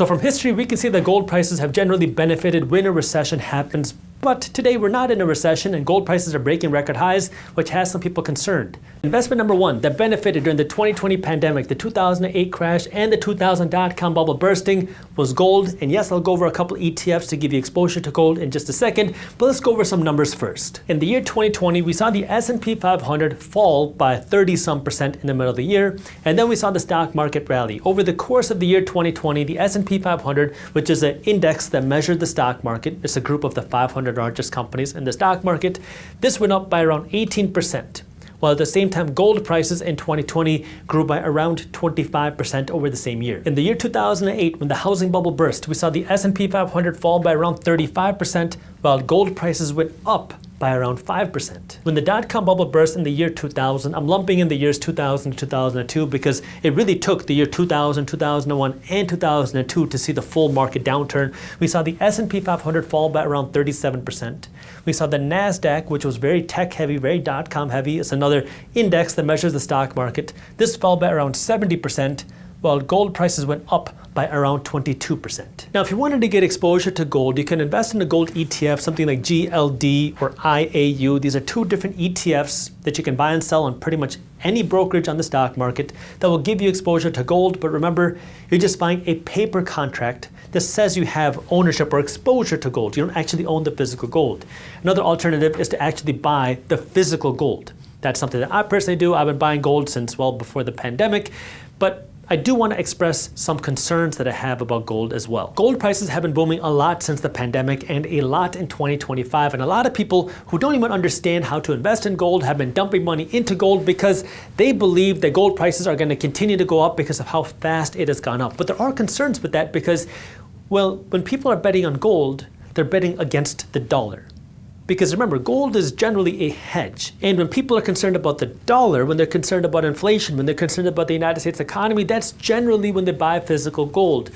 So from history, we can see that gold prices have generally benefited when a recession happens. But today we're not in a recession and gold prices are breaking record highs, which has some people concerned. Investment number one that benefited during the 2020 pandemic, the 2008 crash, and the 2000 dot-com bubble bursting was gold. And yes, I'll go over a couple ETFs to give you exposure to gold in just a second, but let's go over some numbers first. In the year 2020, we saw the S&P 500 fall by 30-some% in the middle of the year, and then we saw the stock market rally. Over the course of the year 2020, the S&P 500, which is an index that measured the stock market, it's a group of the 500 largest companies in the stock market, this went up by around 18%, while at the same time gold prices in 2020 grew by around 25% over the same year. In the year 2008, when the housing bubble burst, we saw the S&P 500 fall by around 35%, while gold prices went up by around 5%. When the dot-com bubble burst in the year 2000, I'm lumping in the years 2000 to 2002 because it really took the year 2000, 2001, and 2002 to see the full market downturn. We saw the S&P 500 fall by around 37%. We saw the NASDAQ, which was very tech-heavy, very dot-com heavy. It's another index that measures the stock market. This fell by around 70%, while gold prices went up by around 22%. Now, if you wanted to get exposure to gold, you can invest in a gold ETF, something like GLD or IAU. These are two different ETFs that you can buy and sell on pretty much any brokerage on the stock market that will give you exposure to gold. But remember, you're just buying a paper contract that says you have ownership or exposure to gold. You don't actually own the physical gold. Another alternative is to actually buy the physical gold. That's something that I personally do. I've been buying gold since well before the pandemic, but I do want to express some concerns that I have about gold as well. Gold prices have been booming a lot since the pandemic and a lot in 2025. And a lot of people who don't even understand how to invest in gold have been dumping money into gold because they believe that gold prices are going to continue to go up because of how fast it has gone up. But there are concerns with that because, well, when people are betting on gold, they're betting against the dollar. Because remember, gold is generally a hedge. And when people are concerned about the dollar, when they're concerned about inflation, when they're concerned about the United States economy, that's generally when they buy physical gold.